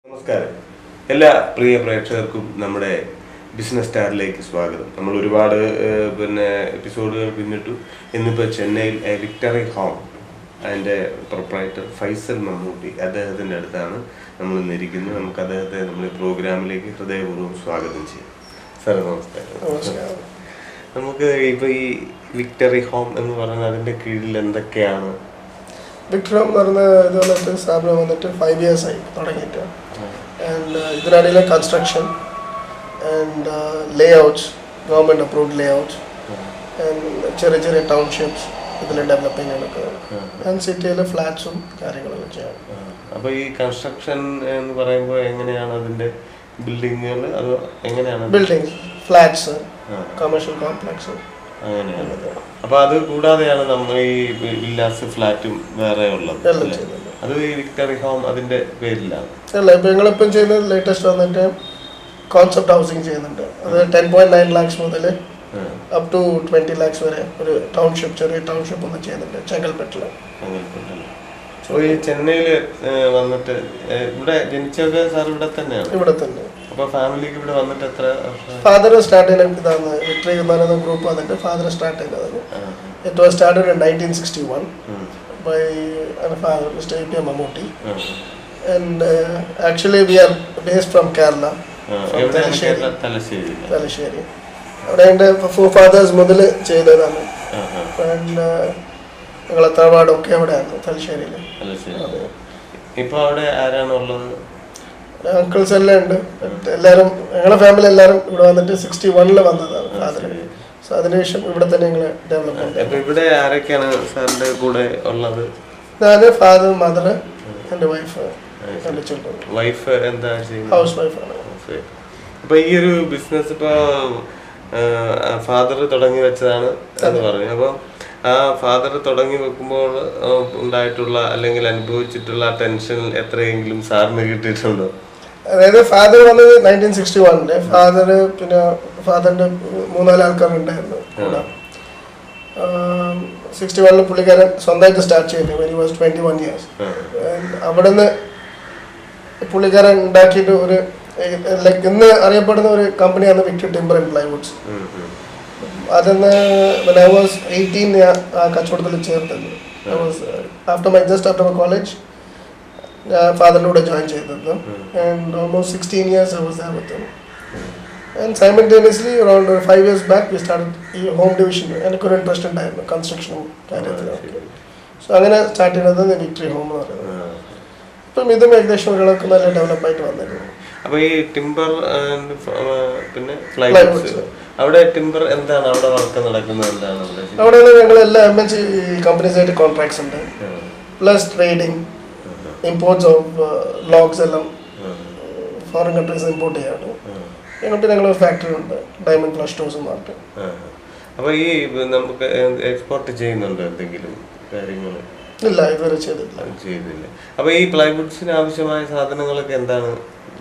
നമസ്കാരം. എല്ലാ പ്രിയ പ്രേക്ഷകർക്കും നമ്മുടെ ബിസിനസ് സ്റ്റാറിലേക്ക് സ്വാഗതം. നമ്മൾ ഒരുപാട് എപ്പിസോഡുകൾ പിന്നിട്ടു. ഇന്നിപ്പോൾ ചെന്നൈയിൽ വിക്ടറി ഹോം അതിൻ്റെ പ്രൊപ്രൈറ്റർ ഫൈസൽ മമ്മൂട്ടി അദ്ദേഹത്തിൻ്റെ അടുത്താണ് നമ്മൾ ഇന്നിരിക്കുന്നത്. നമുക്ക് അദ്ദേഹത്തെ നമ്മുടെ പ്രോഗ്രാമിലേക്ക് ഹൃദയപൂർവ്വം സ്വാഗതം ചെയ്യാം. സാർ നമസ്കാരം. നമുക്ക് ഇപ്പോൾ ഈ വിക്ടറി ഹോം എന്ന് പറഞ്ഞാൽ അതിൻ്റെ കീഴിൽ എന്തൊക്കെയാണ്? വിക്ടറി ഹോം എന്ന് പറഞ്ഞ ഇത് വന്നിട്ട് സ്ഥാപനം വന്നിട്ട് 5 years ആയി തുടങ്ങിയിട്ട്. ആൻഡ് ഇതിനിടയിലെ construction and layouts, government approved layouts and ചെറിയ ചെറിയ ടൗൺഷിപ്സ് ഇതിൽ ഡെവലപ്പിംഗ് നടക്കുന്നത്. ആൻഡ് സിറ്റിയിലെ ഫ്ലാറ്റ്സും കാര്യങ്ങളെല്ലാം ചെയ്യാം. അപ്പോൾ ഈ കൺസ്ട്രക്ഷൻ എന്ന് പറയുമ്പോൾ എങ്ങനെയാണ് അതിൻ്റെ ബിൽഡിങ്ങുകൾ? അത് എങ്ങനെയാണ്? ബിൽഡിംഗ്, ഫ്ലാറ്റ്സ്, കമേഴ്ഷ്യൽ കോംപ്ലക്സ് അങ്ങനെയാണ്. അപ്പോൾ അത് കൂടാതെയാണ് നമ്മൾ ഈ വില്ലാസ് ഫ്ലാറ്റും വേറെ ഉള്ളത്. അത് ഈ വിക്ടറി ഹോം അതിൻ്റെ പേരിലാണ് അല്ല. ഇപ്പോൾ ഞങ്ങളിപ്പം ചെയ്യുന്നത് ലേറ്റസ്റ്റ് വന്നിട്ട് കോൺസെപ്റ്റ് ഹൗസിംഗ് ചെയ്യുന്നുണ്ട്. അത് 10.9 lakhs മുതൽ അപ് ടു 20 lakhs വരെ ഒരു ടൗൺഷിപ്പ്, ചെറിയ ടൗൺഷിപ്പ് ഒന്ന് ചെയ്യുന്നുണ്ട് ചെങ്കൽപ്പെട്ടിൽ. അപ്പോൾ ഈ ചെന്നൈയിൽ വന്നിട്ട് ഇവിടെ ജനിച്ചൊക്കെ സാർ ഇവിടെ തന്നെയാണ്? ഇവിടെ തന്നെ. അപ്പോൾ ഫാമിലിക്ക് ഇവിടെ വന്നിട്ട് എത്ര വർഷം? ഫാദർ സ്റ്റാർട്ട് ചെയ്യുന്ന ഇതാണ് വിക്ടറി എന്ന ഗ്രൂപ്പ് വന്നിട്ട് ഫാദർ സ്റ്റാർട്ട് ചെയ്തത്. It was started in 1961 by father Mr. A.P. Mammootty. And actually we are based from Kerala. Thalassery. അവിടെ എൻ്റെ ഫാദേഴ്സ് മുതൽ ചെയ്തതാണ്. ഞങ്ങളെ തറവാടൊക്കെ അവിടെയാണ്, തലശ്ശേരിയിൽ. ഇപ്പോൾ അവിടെ ആരാണ് ഉള്ളത്? അങ്കിൾസ് എല്ലാം ഉണ്ട്. എല്ലാവരും ഞങ്ങളുടെ ഫാമിലി എല്ലാവരും ഇവിടെ വന്നിട്ട് 61 വന്നതാണ് ഫാദർ. സോ അതിനുശേഷം ഇവിടെ തന്നെ ഞങ്ങൾ ഡെവലപ്മെന്റ്. അപ്പോൾ ഇവിടെ ആരൊക്കെയാണ് സാറിൻ്റെ കൂടെ ഉള്ളത്? ഞാൻ, ഫാദർ, മദർ, എൻ്റെ വൈഫ്, എൻ്റെ ചിൽഡ്രൻ. വൈഫ് എന്താ ചെയ്യുന്നത്? ഹൗസ് വൈഫാണ്. അപ്പോൾ ഈ ഒരു ബിസിനസ് ഇപ്പോൾ ഫാദർ തുടങ്ങി വെച്ചതാണ് എന്ന് പറഞ്ഞു. അപ്പോൾ ആ ഫാദർ തുടങ്ങി വെക്കുമ്പോൾ ഉണ്ടായിട്ടുള്ള അല്ലെങ്കിൽ അനുഭവിച്ചിട്ടുള്ള ടെൻഷൻ എത്രയെങ്കിലും സാറിന് കിട്ടിയിട്ടുണ്ടോ? അതായത് ഫാദർ വന്നത് 1961. ഫാദർ പിന്നെ ഫാദറിന്റെ 3-4 ആൾക്കാരുണ്ടായിരുന്നു കൂടെ. 61 പുള്ളിക്കാരൻ സ്വന്തമായിട്ട് സ്റ്റാർട്ട് ചെയ്തു. When he was 21 years. അവിടെ നിന്ന് പുള്ളിക്കാരൻ ഉണ്ടാക്കിയിട്ട് ഒരു ലൈക്ക് ഇന്ന് അറിയപ്പെടുന്ന ഒരു കമ്പനിയാണ് വിക്ടറി ടിംബർ ആൻഡ് പ്ലൈവുഡ്സ്. അതിന്ന് when I was 18 ഞാൻ ആ കച്ചവടത്തിൽ ചേർത്തത്. ആഫ്റ്റർ മൈ കോളേജ് ഫാദറിൻ്റെ കൂടെ ജോയിൻ ചെയ്തത്. And almost 16 years I was there with him. And simultaneously around 5 years back we started ഈ ഹോം ഡിവിഷൻ. എനിക്കൊരു ഇൻട്രസ്റ്റ് ഉണ്ടായിരുന്നു കൺസ്ട്രക്ഷനും കാര്യത്തിലൊക്കെ. സോ അങ്ങനെ സ്റ്റാർട്ട് ചെയ്യുന്നത് വിക്ടറി ഹോം എന്ന് പറയുന്നത്. ഇപ്പം ഇതും ഏകദേശം ഒരാൾക്ക് നല്ല ഡെവലപ്പായിട്ട് വന്നിരുന്നു. അപ്പോൾ ഈ ടിംബർ പിന്നെ പ്ലൈവുഡ്സ്, അവിടെ ടിംബർ എന്താണ് അവിടെ വർക്ക് നടക്കുന്നത്? എന്താണ് അവിടെ? ഞങ്ങൾ എല്ലാ MNC കമ്പനീസായിട്ട് കോൺട്രാക്ട്സ് ഉണ്ട്. Plus trading, imports of logs എല്ലാം ഫോറിൻ കൺട്രീസ് ഇമ്പോർട്ട് ചെയ്യാണ്. എന്നിട്ട് ഞങ്ങൾ ഫാക്ടറി ഉണ്ട്, ഡയമണ്ട് ഫ്ലഷ് സ്റ്റോഴ്സ് എന്ന് പറഞ്ഞിട്ട്. അപ്പോൾ ഈ നമുക്ക് എക്സ്പോർട്ട് ചെയ്യുന്നുണ്ട് എന്തെങ്കിലും കാര്യങ്ങൾ? ഇല്ല, ഇതുവരെ ചെയ്തില്ല. അപ്പോൾ ഈ പ്ലൈവുഡ്സിന് ആവശ്യമായ സാധനങ്ങളൊക്കെ എന്താണ്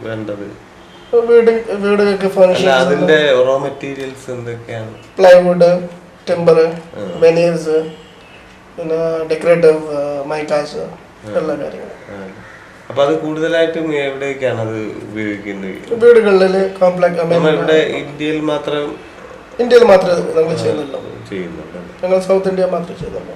വേണ്ടത്? വീടുകൾക്ക് ഫർണിച്ചർ, അതിന്റെ റോ മെറ്റീരിയൽസ് എന്തൊക്കെയാണ്? പ്ലൈവുഡ്, ടിംബർ, വെനീർസ്, പിന്നെ ഡെക്കറേറ്റീവ് മൈക്കാസ്, എല്ലാ കാര്യങ്ങളും. അപ്പൊ അത് കൂടുതലായിട്ടും എവിടേക്കാണ് അത് ഉപയോഗിക്കുന്നത്? വീടുകളിൽ, കോംപ്ലക്സ്. ഇവിടെ ഇന്ത്യയിൽ മാത്രമേ നമ്മൾ ചെയ്യുന്നുള്ളൂ. ഞങ്ങൾ സൗത്ത് ഇന്ത്യ മാത്രമേ ചെയ്യുന്നുള്ളൂ.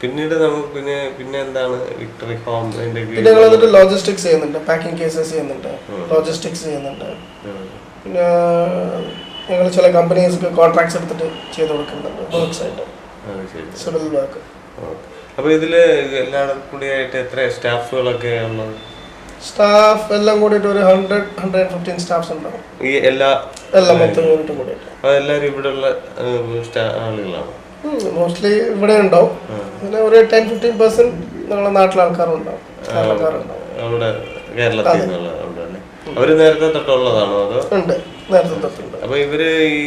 പിന്നീട് നമുക്ക് പിന്നെ എന്താണ് വിക്ടറി ഹോം? പിന്നെ ഞങ്ങൾ എന്നിട്ട് ലോജിസ്റ്റിക്സ് ചെയ്യുന്നുണ്ട്, പാക്കിംഗ് കേസസ് ചെയ്യുന്നുണ്ട്, ലോജിസ്റ്റിക്സ് ചെയ്യുന്നുണ്ട്. പിന്നെ ഞങ്ങൾ ചില കമ്പനീസ് കോൺട്രാക്ട്സ് എടുത്തിട്ട് ചെയ്ത് കൊടുക്കുന്നുണ്ട്, വർക്ക്സ് ആയിട്ട്, സിവിൽ വർക്ക്. അപ്പോൾ ഇതില് എല്ലാവരും കൂടിയായിട്ട് എത്ര സ്റ്റാഫുകളൊക്കെ ഉള്ളത്? സ്റ്റാഫ് എല്ലാം കൂടിയിട്ട് ഒരു 100-115 സ്റ്റാഫ്സ് ഉണ്ടാവും. ഈ എല്ലാ മൊത്തം യൂണിറ്റും കൂടിയിട്ട്. എല്ലാവരും ഇവിടെയുള്ള ആളുകളാണ്? മോസ്റ്റ്ലി ഇവിടെ ഉണ്ടാവും. പിന്നെ ഒരു 10-15% ഞങ്ങളുടെ നാട്ടിലെ ആൾക്കാരുണ്ടാവും. അവിടെ കേരളത്തിൽ നിന്നുള്ള അവര് നേരത്തെ തൊട്ടുള്ളതാണോ? അതോ? ഉണ്ട്, നേരത്തെ തൊട്ടുണ്ട്. അപ്പൊ ഇവര് ഈ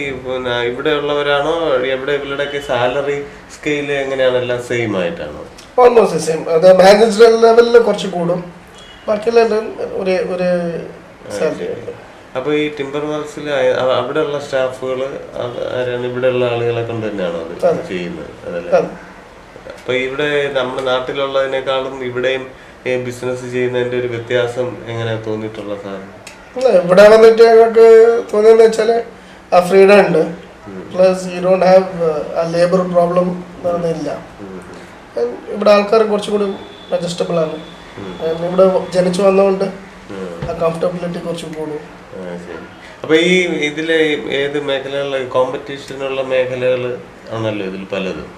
ഇവിടെ ഉള്ളവരാണോ? ഇവരുടെയൊക്കെ സാലറി സ്കെയില് എങ്ങനെയാണ്? എല്ലാം സെയിം ആയിട്ടാണോ? Almost same. അത് മാനേജർ ലെവലിൽ കുറച്ച് കൂടും, ബാക്കിയെല്ലാം ഒരു സാലറി. അപ്പോൾ ഈ ടിംബർ വർക്സിൽ അവിടെയുള്ള സ്റ്റാഫുകൾ ആരാണ്? ഇവിടെയുള്ള ആളുകളെ കൊണ്ട് തന്നെയാണോ അത് ചെയ്യുന്നത്? അതല്ലേ? അപ്പോൾ ഇവിടെ നമ്മുടെ നാട്ടിലുള്ളതിനേക്കാളും ഇവിടെയും ഈ ബിസിനസ് ചെയ്യുന്നതിന്റെ ഒരു വ്യത്യാസം എങ്ങനെ തോന്നിയിട്ടുള്ള സാധനം? അല്ല, ഇവിടെ വന്നിട്ട് ഞങ്ങൾക്ക് തോന്നിയെന്ന് വെച്ചാൽ ആ ഫ്രീഡം ഉണ്ട്, പ്ലസ് യു ഡോണ്ട് ഹാവ് ആ ലേബർ പ്രോബ്ലം ഇല്ല. ഇവിടെ ആൾക്കാർ കുറച്ചും കൂടി അഡ്ജസ്റ്റബിൾ ആണ്. ഇവിടെ ജനിച്ചു വന്നതുകൊണ്ട് ആ കംഫർട്ടബിലിറ്റി കുറച്ച് കൂടും. അപ്പൊ ഈ ഇതിലെ ഏത് മേഖലകളിലെ കോമ്പറ്റീഷനുള്ള മേഖലകൾ ആണല്ലോ ഇതിൽ പലതും,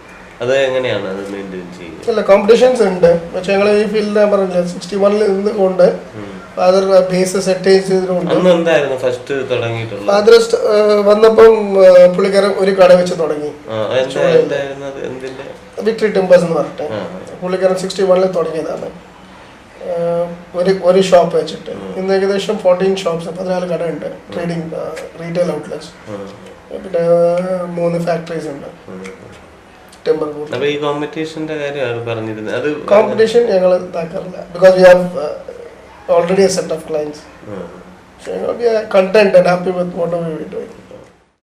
അത് എങ്ങനെയാണ് അത് മെയിൻറ്റെയിൻ ചെയ്യുന്നത്? ഇല്ല, കോമ്പറ്റീഷൻസ് ഉണ്ട്. പക്ഷെ ഞങ്ങൾ ഈ ഫീൽഡ് ഞാൻ പറഞ്ഞില്ല 61 നിന്നുകൊണ്ട് ഫാദർ ബേസ് സെറ്റ് ചെയ്തിട്ടുണ്ട്. എന്തായിരുന്നു ഫസ്റ്റ് തുടങ്ങിയിട്ടുള്ളത്? ഫാദർ വന്നപ്പം പുള്ളിക്കാരൻ ഒരു കട വെച്ച് തുടങ്ങി, വിക്ടറി ടിമ്പേഴ്സ് എന്ന് പറഞ്ഞിട്ട്. പുള്ളിക്കാരൻ 61 തുടങ്ങിയതാണ് ഒരു ഷോപ്പ് വെച്ചിട്ട്. ഇന്ന് ഏകദേശം 14 ഷോപ്സ്, 14 കടയുണ്ട്, ട്രേഡിംഗ് റീറ്റെയിൽ ഔട്ട്ലെറ്റ്സ്. പിന്നെ 3 ഫാക്ടറീസ് ഉണ്ട്. ഈ കോമ്പറ്റീഷന്റെ കാര്യമാണ് പറഞ്ഞിരുന്നത്. അത് കോമ്പറ്റീഷൻ ഞങ്ങൾ ഇതാക്കാറില്ല, because we have already a set of clients. So we are content and happy with whatever we are doing.